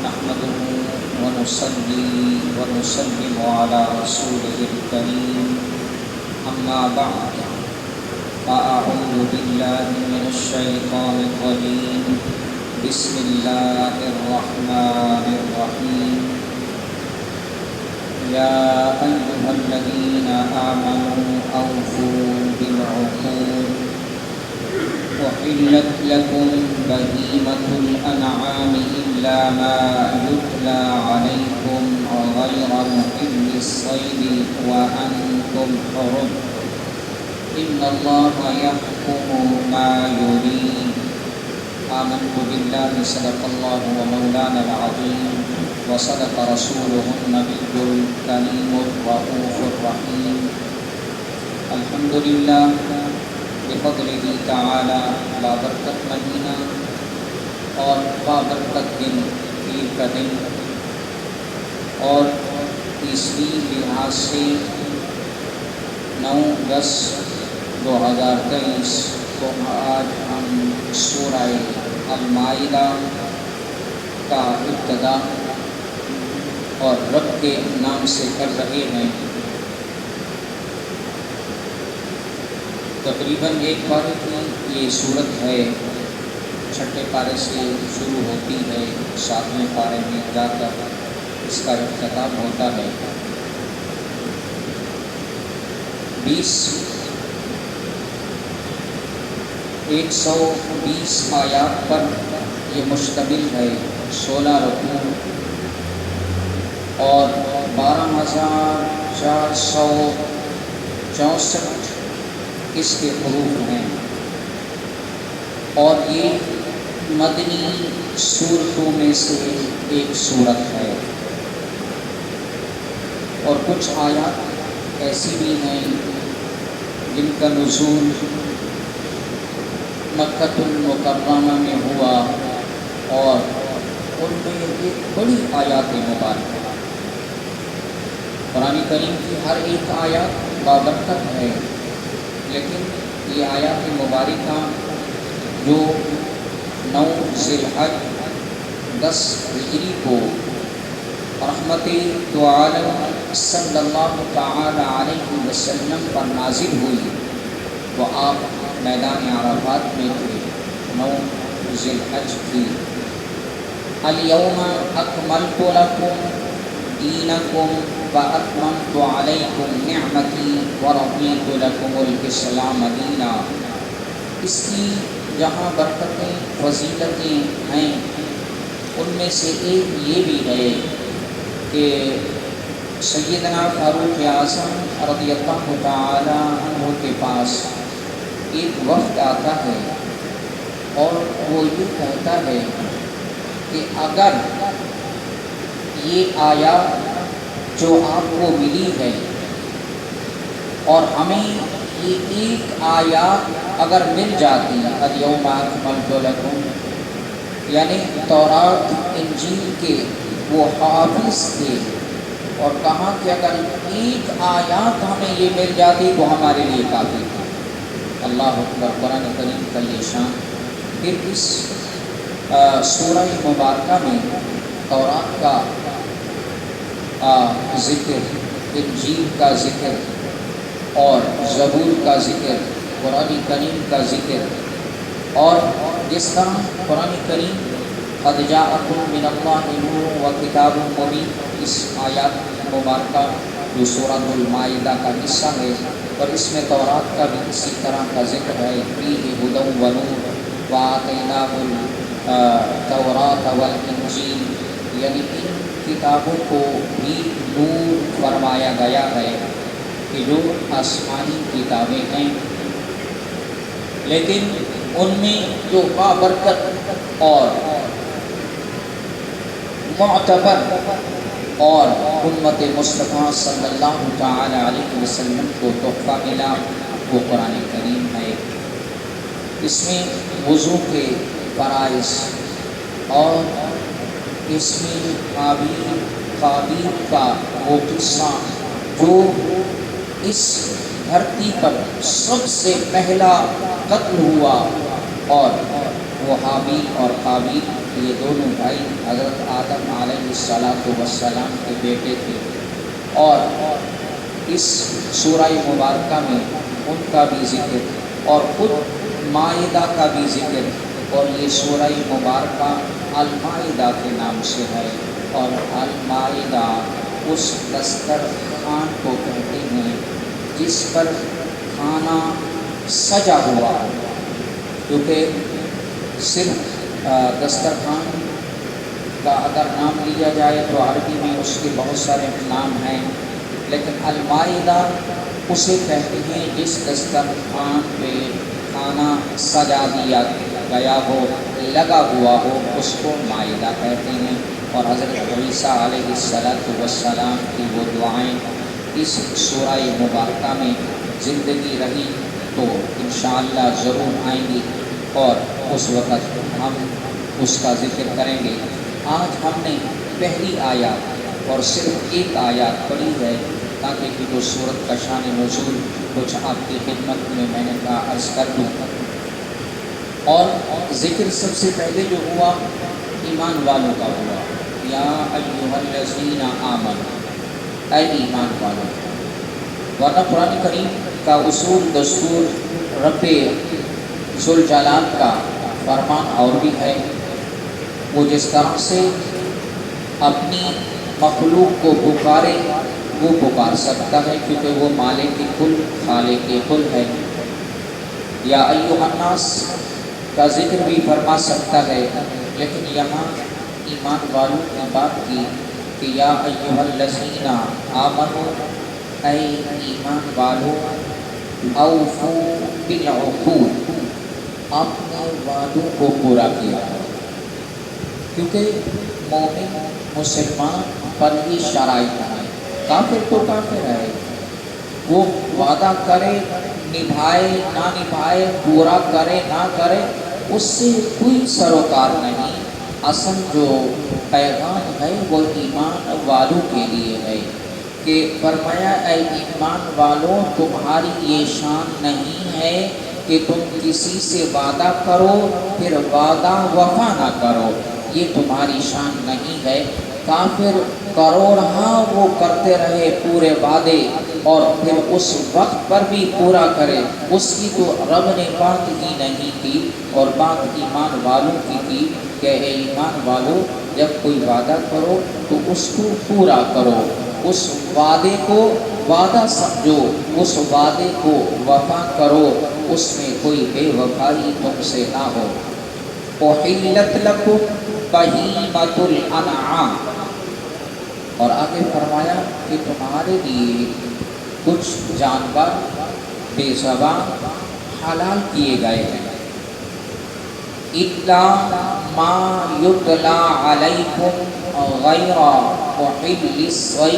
نحمده ونصلي ونسلم على رسوله الكريم أما بعد فأعوذ بالله من الشيطان الرجيم بسم الله الرحمن الرحيم يا أيها الذين آمنوا أوفوا بالعقود أحلت لكم بهيمة الأنعام إلا ما يتلى عليكم غير محل الصيد وأنتم حرم إن الله يحكم ما يريد آمنت بالله صدق الله ومولانا العظيم وصدق رسوله النبي الكريم الرؤوف الرحيم الحمد لله بفضله تعالی بابرکت مہینہ اور بابرکت دن پیر کا دن اور تیسری لحاظ سے 9/10/2023 کو آج ہم سورہ المائدہ کا ابتدا اور رب کے نام سے کر رہے ہیں۔ تقریباً ایک پارے کی یہ صورت ہے، چھٹے پارے سے شروع ہوتی ہے، 7ویں پارے میں جا کر اس کا اختتام ہوتا ہے۔ 120 آیات پر یہ مشتمل ہے، 16 رکوع اور 12,464 اس کے حروف ہیں، اور یہ مدنی سورتوں میں سے ایک سورت ہے، اور کچھ آیات ایسی بھی ہیں جن کا نزول مکہ المکرمہ میں ہوا، اور ان میں ایک بڑی آیات مبارکہ۔ قرآن کریم کی ہر ایک آیات بابرکت ہے، لیکن یہ آیات مبارکہ جو 9 ذی الحج 10 ہجری کو رحمت دو عالم صلی اللہ تعالی علیہ وسلم پر نازل ہوئی، وہ آپ میدان عرفات میں تھے، 9 ذی الحج کی۔ الیوم اکملت لکم دینکم واتممت علیکم نعمتی ورضیت لکم الاسلام دینا۔ اس کی جہاں برکتیں فضیلتیں ہیں، ان میں سے ایک یہ بھی ہے کہ سیدنا فاروق اعظم رضی اللہ تعالی عنہ کے پاس ایک وفد آتا ہے، اور وہ یہ کہتا ہے کہ اگر یہ آیات جو آپ کو ملی ہے، اور ہمیں یہ ایک آیات اگر مل جاتی، الیوم اکملت لکم، یعنی تورات انجیل کے وہ حافظ تھے، اور کہا کہ اگر ایک آیات ہمیں یہ مل جاتی تو ہمارے لیے کافی تھا۔ اللہ اکبر، قرآن کریم کا یہ شان۔ پھر اس سورہ مبارکہ میں تورات کا ذکر، انجیل کا ذکر، اور زبور کا ذکر، قرآن کریم کا ذکر، اور جس طرح قرآن کریم قد جاءکم من اللہ نور و کتاب مبین، اس آیات مبارکہ جو سورۃ المائدہ کا حصہ ہے، اور اس میں تورات کا بھی اسی طرح کا ذکر ہے، فیہ ھدی و نور وآتیناہ التوراۃ والانجیل، یعنی ان کتابوں کو بھی نور فرمایا گیا ہے کہ جو آسمانی کتابیں ہیں، لیکن ان میں جو بابرکت اور معتبر اور امت مصطفیٰ صلی اللہ تعالی علیہ وسلم کو تحفہ ملا وہ قرآن کریم ہے۔ اس میں وضو کے فرائض، اور اس میں قابیل کا وہ قصہ جو اس دھرتی پر سب سے پہلا قتل ہوا، اور وہ حابیل اور قابیل یہ دونوں بھائی حضرت آدم علیہ السلام کے بیٹے تھے، اور اس سورہ مبارکہ میں ان کا بھی ذکر اور خود مائدہ کا بھی ذکر، اور یہ سورہ مبارکہ المائدہ کے نام سے ہے، اور المائدہ اس دسترخوان کو کہتے ہیں جس پر کھانا سجا ہوا ہے، کیونکہ صرف دسترخوان کا اگر نام لیا جائے تو عربی میں اس کے بہت سارے نام ہیں، لیکن المائدہ اسے کہتے ہیں جس دسترخوان پہ کھانا سجا دیا گیا ہو، لگا ہوا ہو، اس کو مائدہ کہتے ہیں۔ اور حضرت عیسیٰ علیہ السلام کی وہ دعائیں اس سورہ مبارکہ میں زندگی رہی تو انشاءاللہ ضرور آئیں گی، اور اس وقت ہم اس کا ذکر کریں گے۔ آج ہم نے پہلی آیات اور صرف ایک آیات پڑھی ہے، تاکہ کہ جو سورت کا شان نزول کچھ آپ کی خدمت میں نے کہا عرض کر دوں۔ اور ذکر سب سے پہلے جو ہوا ایمان والوں کا ہوا، یا ایھا الذین آمنوا، اے ایمان والوں۔ ورنہ قرآن کریم کا اصول دستور رب ذوالجلال کا فرمان اور بھی ہے، وہ جس طرح سے اپنی مخلوق کو پکارے وہ پکار سکتا ہے، کیونکہ وہ مالک کل خالق کل ہے۔ یا ایھا الناس کا ذکر بھی فرما سکتا ہے، لیکن یہاں ایمان والوں کی بات کی کہ یا ایھا الذین آمنوا، اے ایمان والوں، اوفوا بالعقود، اپنے وعدوں کو پورا کیا، کیونکہ مومن مسلمان پر ہی شرائط ہے۔ کافر تو کافر ہے، وہ وعدہ کرے نبھائے نہ نبھائے، پورا کرے نہ کرے، اس سے کوئی سروکار نہیں۔ اصل جو پیغام ہے وہ ایمان والوں کے لیے ہے کہ فرمایا اے ایمان والوں، تمہاری یہ شان نہیں ہے کہ تم کسی سے وعدہ کرو پھر وعدہ وفا نہ کرو، یہ تمہاری شان نہیں ہے۔ کافر کروڑہا وہ کرتے رہے پورے وعدے، اور پھر اس وقت پر بھی پورا کرے، اس کی تو رب نے بات ہی نہیں کی، اور بات ایمان والوں کی تھی کہ اے ایمان والوں، جب کوئی وعدہ کرو تو اس کو پورا کرو، اس وعدے کو وعدہ سمجھو، اس وعدے کو وفا کرو، اس میں کوئی بے وفائی تم سے نہ ہو۔ احلت لکم بہیمۃ الانعام، اور آگے فرمایا کہ تمہارے لیے کچھ جانور بے زبان حلال کیے گئے ہیں، الا ما یتلی علیکم غیر محل الصید